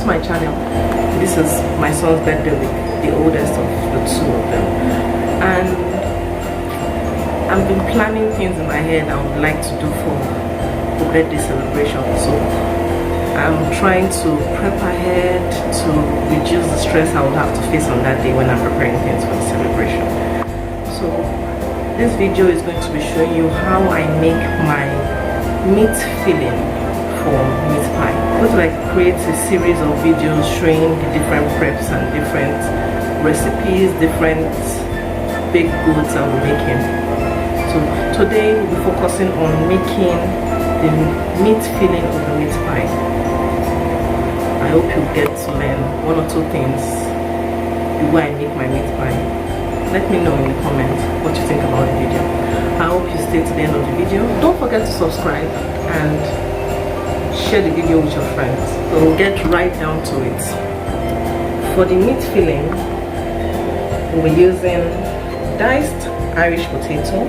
my channel. This is my son's birthday week, the oldest of the two of them, and I've been planning things in my head I would like to do for the birthday celebration. So I'm trying to prep ahead to reduce the stress I would have to face on that day when I'm preparing things for the celebration. So this video is going to be showing you how I make my meat filling for meat pie. I'm going to like create a series of videos showing the different preps and different recipes, different baked goods I'm making. So today we'll be focusing on making the meat filling of the meat pie. I hope you get to learn one or two things the way I make my meat pie. Let me know in the comments what you think about the video. I hope you stay to the end of the video. Don't forget to subscribe and share the video with your friends. So we'll get right down to it. For the meat filling, we'll be using diced Irish potato.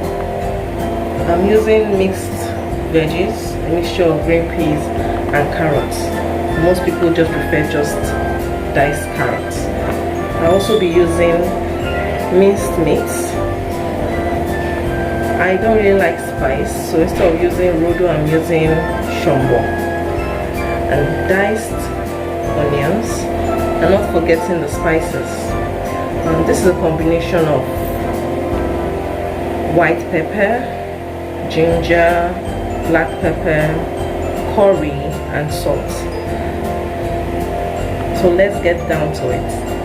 I'm using mixed veggies, a mixture of green peas and carrots. Most people just prefer just diced carrots. I'll also be using minced meats. I don't really like spice, so instead of using rodo, I'm using shombo. And diced onions, and not forgetting the spices. This is a combination of white pepper, ginger, black pepper, curry, and salt. So let's get down to it.